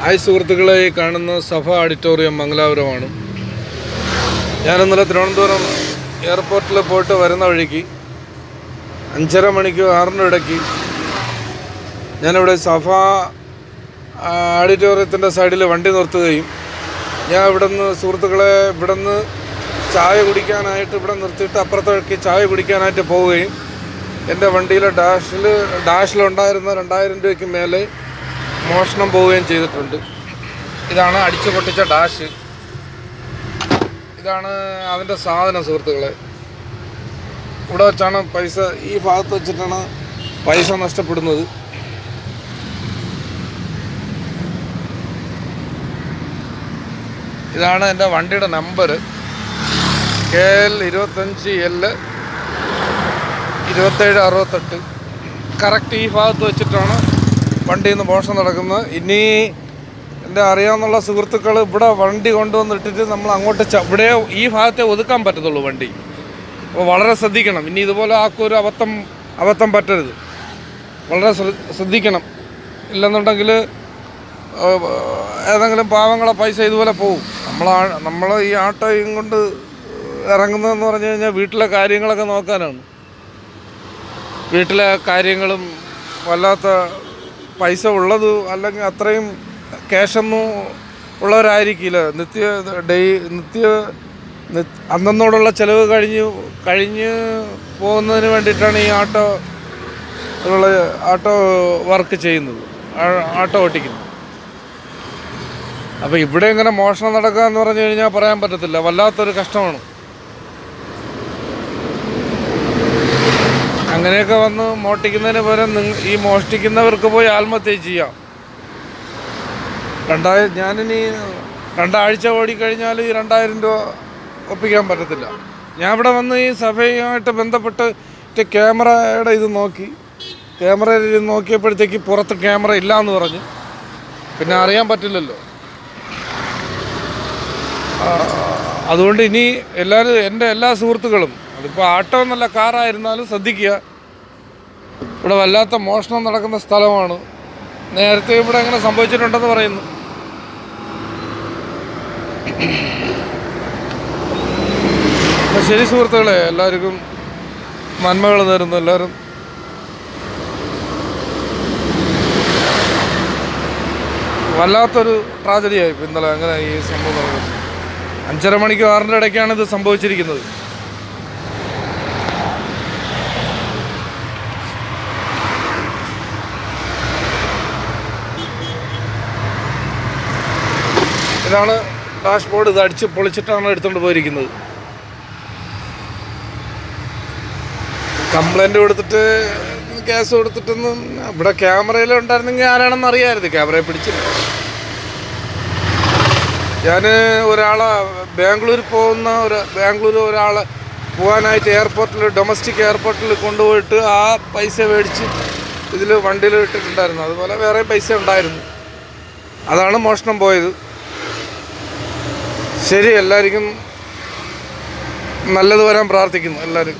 Hi സുഹൃത്തുക്കളെ, ഈ കാണുന്ന സഫ ഓഡിറ്റോറിയം മംഗലാപുരമാണ്. ഞാൻ ഇന്നലെ തിരുവനന്തപുരം എയർപോർട്ടിൽ പോയിട്ട് വരുന്ന വഴിക്ക് 5:30 മണിക്ക് 6 ഇടയ്ക്ക് ഞാനിവിടെ സഫ ഓഡിറ്റോറിയത്തിൻ്റെ സൈഡിൽ വണ്ടി നിർത്തുകയും ഞാൻ സുഹൃത്തുക്കളെ ഇവിടുന്ന് ചായ കുടിക്കാനായിട്ട് ഇവിടെ നിർത്തിയിട്ട് അപ്പുറത്തേക്ക് ചായ കുടിക്കാനായിട്ട് പോവുകയും എൻ്റെ വണ്ടിയിലെ ഡാഷിലുണ്ടായിരുന്ന 2000 രൂപയ്ക്ക് മേലെ മോഷണം പോവുകയും ചെയ്തിട്ടുണ്ട്. ഇതാണ് അടിച്ചു പൊട്ടിച്ച ഡാഷ്. ഇതാണ് അതിൻ്റെ സാധനം സുഹൃത്തുക്കളെ. ഇവിടെ വെച്ചാണ് പൈസ, ഈ ഭാഗത്ത് വെച്ചിട്ടാണ് പൈസ നഷ്ടപ്പെടുന്നത്. ഇതാണ് എൻ്റെ വണ്ടിയുടെ നമ്പർ KL 25L 2768. കറക്റ്റ് ഈ ഭാഗത്ത് വെച്ചിട്ടാണ് വണ്ടിയിൽ നിന്ന് മോഷണം നടക്കുന്നത്. ഇനി എൻ്റെ അറിയാവുന്ന സുഹൃത്തുക്കൾ ഇവിടെ വണ്ടി കൊണ്ടുവന്നിട്ടിട്ട് നമ്മൾ അങ്ങോട്ട് ഇവിടെ ഈ ഭാഗത്തെ ഒതുക്കാൻ പറ്റത്തുള്ളൂ വണ്ടി. അപ്പോൾ വളരെ ശ്രദ്ധിക്കണം. ഇനി ഇതുപോലെ ആക്കൊരു അബദ്ധം പറ്റരുത്. വളരെ ശ്രദ്ധിക്കണം. ഇല്ലെന്നുണ്ടെങ്കിൽ ഏതെങ്കിലും പാവങ്ങളെ പൈസ ഇതുപോലെ പോകും. നമ്മൾ ഈ ആട്ടോയും കൊണ്ട് ഇറങ്ങുന്നതെന്ന് പറഞ്ഞു കഴിഞ്ഞാൽ വീട്ടിലെ കാര്യങ്ങളൊക്കെ നോക്കാനാണ്. വീട്ടിലെ കാര്യങ്ങളും വല്ലാത്ത പൈസ ഉള്ളത് അല്ലെങ്കിൽ അത്രയും ക്യാഷൊന്നും ഉള്ളവരായിരിക്കില്ല. അന്നോടുള്ള ചിലവ് കഴിഞ്ഞ് പോകുന്നതിന് വേണ്ടിയിട്ടാണ് ഈ ആട്ടോ വർക്ക് ചെയ്യുന്നത്, ആട്ടോ ഓട്ടിക്കുന്നത്. അപ്പോൾ ഇവിടെ ഇങ്ങനെ മോഷണം നടക്കുക എന്ന് പറഞ്ഞു കഴിഞ്ഞാൽ പറയാൻ പറ്റത്തില്ല. വല്ലാത്തൊരു കഷ്ടമാണ്. അങ്ങനെയൊക്കെ വന്ന് മോഷ്ടിക്കുന്നതിന് പകരം ഈ മോഷ്ടിക്കുന്നവർക്ക് പോയി ആത്മഹത്യ ചെയ്യാം. ഞാനിനി 2 ആഴ്ച ഓടിക്കഴിഞ്ഞാൽ ഈ 2000 രൂപ ഒപ്പിക്കാൻ പറ്റത്തില്ല. ഞാൻ ഇവിടെ വന്ന് ഈ സഭയുമായിട്ട് ബന്ധപ്പെട്ട് ക്യാമറയുടെ ക്യാമറയിൽ നോക്കിയപ്പോഴത്തേക്ക് പുറത്ത് ക്യാമറ ഇല്ല എന്ന് പറഞ്ഞു. പിന്നെ അറിയാൻ പറ്റില്ലല്ലോ. അതുകൊണ്ട് ഇനി എൻ്റെ എല്ലാ സുഹൃത്തുക്കളും, അതിപ്പോൾ ആട്ടോ എന്നല്ല കാറായിരുന്നാലും ശ്രദ്ധിക്കുക. ഇവിടെ വല്ലാത്ത മോഷണം നടക്കുന്ന സ്ഥലമാണ്. നേരത്തെ ഇവിടെ അങ്ങനെ സംഭവിച്ചിട്ടുണ്ടെന്ന് പറയുന്നു. അപ്പം ശരി സുഹൃത്തുക്കളെ, എല്ലാവർക്കും നന്മകൾ നേരുന്നു. എല്ലാവരും വല്ലാത്തൊരു ട്രാജഡിയായി ഇന്നലെ അങ്ങനെ ഈ സംഭവം നടക്കുന്നത്. 5:30 മണിക്ക് 6 ഇടയ്ക്കാണ് ഇത് സംഭവിച്ചിരിക്കുന്നത്. ഇതാണ് ഡാഷ്ബോർഡ്. ഇത് അടിച്ച് പൊളിച്ചിട്ടാണ് എടുത്തുകൊണ്ട് പോയിരിക്കുന്നത്. കംപ്ലൈൻറ്റ് കൊടുത്തിട്ട് കേസ് കൊടുത്തിട്ടൊന്നും ഇവിടെ ക്യാമറയിൽ ഉണ്ടായിരുന്നെങ്കിൽ ആരാണെന്ന് അറിയാമായിരുന്നു. ക്യാമറയെ പിടിച്ചില്ല. ഞാൻ ബാംഗ്ലൂർ ഒരാളെ പോകാനായിട്ട് ഡൊമസ്റ്റിക് എയർപോർട്ടിൽ കൊണ്ടുപോയിട്ട് ആ പൈസ മേടിച്ച് ഇതിൽ വണ്ടിയിൽ ഇട്ടിട്ടുണ്ടായിരുന്നു. അതുപോലെ വേറെ പൈസ ഉണ്ടായിരുന്നു. അതാണ് മോഷണം പോയത്. ശരി, എല്ലാവർക്കും നല്ലത് വരാൻ പ്രാർത്ഥിക്കുന്നു എല്ലാവരും.